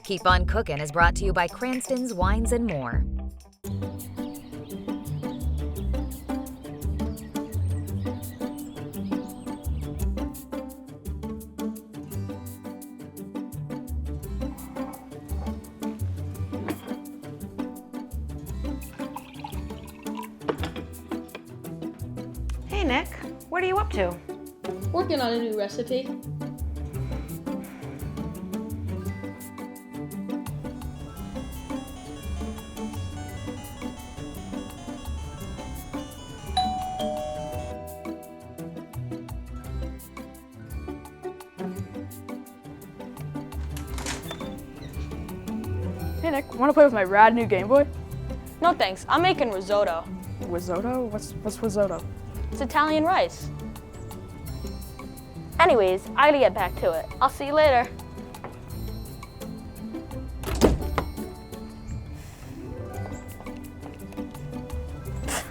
Keep on Cookin' is brought to you by Cranston's Wines and More. Hey Nick, what are you up to? Working on a new recipe. Hey Nick, wanna play with my rad new Game Boy? No thanks, I'm making risotto. Risotto? What's risotto? It's Italian rice. Anyways, I gotta get back to it. I'll see you later.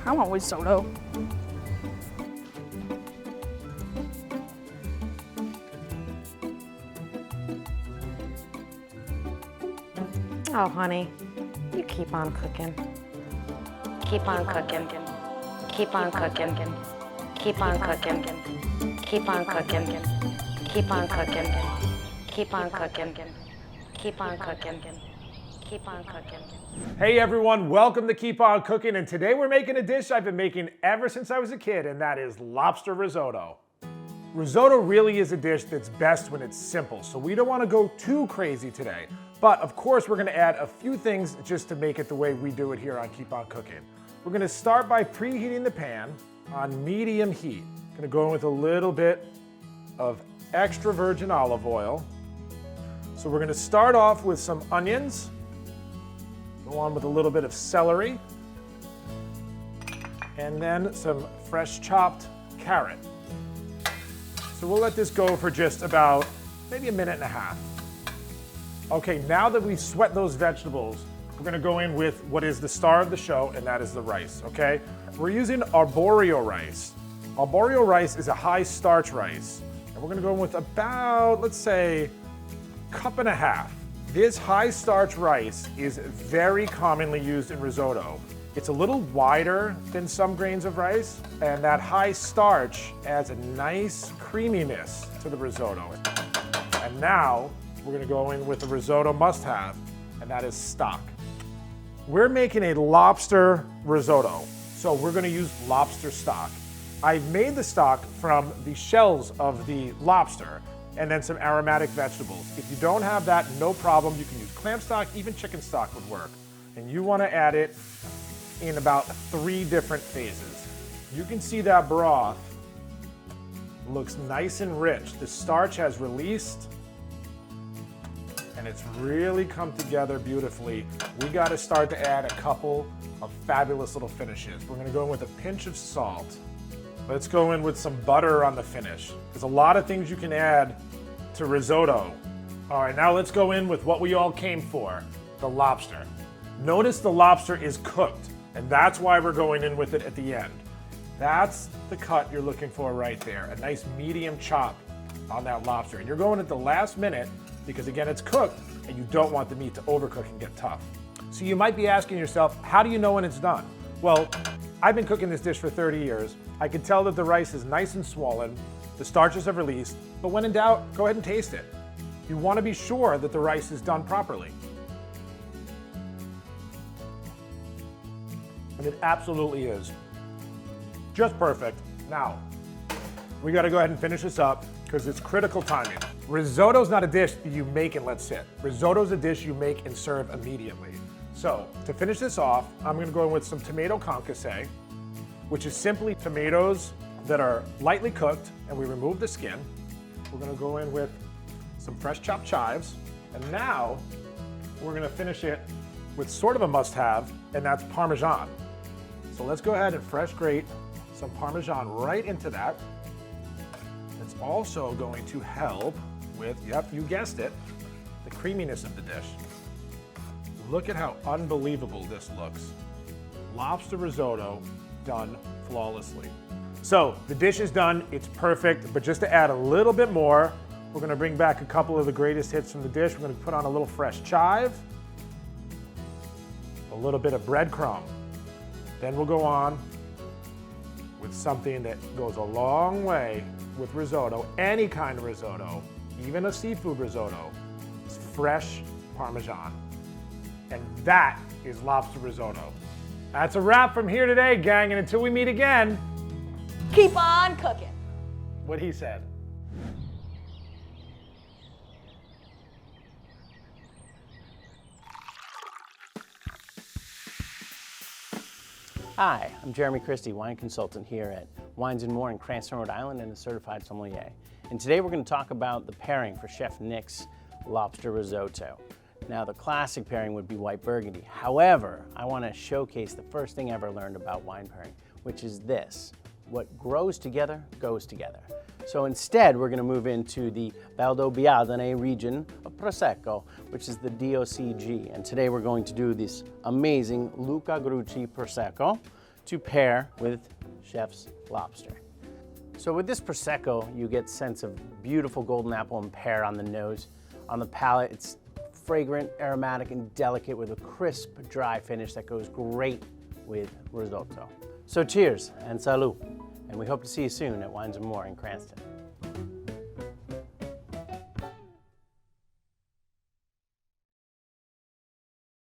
I want risotto. Oh, honey, you keep on cooking. Keep on cooking. Keep on cooking. Keep on cooking. Keep on cooking. Keep on cooking. Keep on cooking. Keep on cooking. Keep on cooking. Hey everyone, welcome to Keep On Cooking, and today we're making a dish I've been making ever since I was a kid, and that is lobster risotto. Risotto really is a dish that's best when it's simple, so we don't want to go too crazy today. But of course we're going to add a few things just to make it the way we do it here on Keep On Cooking. We're going to start by preheating the pan on medium heat. Going to go in with a little bit of extra virgin olive oil. So we're going to start off with some onions. Go on with a little bit of celery. And then some fresh chopped carrot. So we'll let this go for just about maybe a minute and a half. Okay, now that we've sweat those vegetables, we're gonna go in with what is the star of the show, and that is the rice, okay? We're using arborio rice. Arborio rice is a high starch rice, and we're gonna go in with about, let's say, a cup and a half. This high starch rice is very commonly used in risotto. It's a little wider than some grains of rice, and that high starch adds a nice creaminess to the risotto. And now, we're gonna go in with the risotto must-have, and that is stock. We're making a lobster risotto, so we're gonna use lobster stock. I've made the stock from the shells of the lobster, and then some aromatic vegetables. If you don't have that, no problem. You can use clam stock, even chicken stock would work. And you wanna add it in about 3 different phases. You can see that broth looks nice and rich. The starch has released, and it's really come together beautifully. We gotta start to add a couple of fabulous little finishes. We're gonna go in with a pinch of salt. Let's go in with some butter on the finish. There's a lot of things you can add to risotto. All right, now let's go in with what we all came for, the lobster. Notice the lobster is cooked, and that's why we're going in with it at the end. That's the cut you're looking for right there, a nice medium chop on that lobster. And you're going at the last minute because again, it's cooked and you don't want the meat to overcook and get tough. So you might be asking yourself, how do you know when it's done? Well, I've been cooking this dish for 30 years. I can tell that the rice is nice and swollen, the starches have released, but when in doubt, go ahead and taste it. You want to be sure that the rice is done properly. And it absolutely is. Just perfect. Now, we got to go ahead and finish this up because it's critical timing. Risotto's not a dish that you make and let sit. Risotto's a dish you make and serve immediately. So, to finish this off, I'm gonna go in with some tomato concasse, which is simply tomatoes that are lightly cooked and we remove the skin. We're gonna go in with some fresh chopped chives, and now we're gonna finish it with sort of a must-have, and that's Parmesan. So let's go ahead and fresh grate some Parmesan right into that. It's also going to help with, yep, you guessed it, the creaminess of the dish. Look at how unbelievable this looks. Lobster risotto done flawlessly. So the dish is done, it's perfect, but just to add a little bit more, We're gonna bring back a couple of the greatest hits from the dish. We're gonna put on a little fresh chive, a little bit of breadcrumb. Then we'll go on with something that goes a long way with risotto, any kind of risotto, even a seafood risotto. It's fresh Parmesan. And that is lobster risotto. That's a wrap from here today, gang, and until we meet again, Keep on cooking. what he said. Hi, I'm Jeremy Christie, wine consultant here at Wines More in Cranston, Rhode Island, and a certified sommelier. And today we're going to talk about the pairing for Chef Nick's lobster risotto. Now, the classic pairing would be white burgundy. However, I want to showcase the first thing I ever learned about wine pairing, which is this: what grows together goes together. So instead, we're going to move into the Valdobbiadene region of Prosecco, which is the DOCG. And today we're going to do this amazing Luca Grucci Prosecco to pair with Chef's lobster. So with this Prosecco, you get a sense of beautiful golden apple and pear on the nose. On the palate, it's fragrant, aromatic, and delicate with a crisp, dry finish that goes great with risotto. So cheers and salud. And we hope to see you soon at Wines More in Cranston.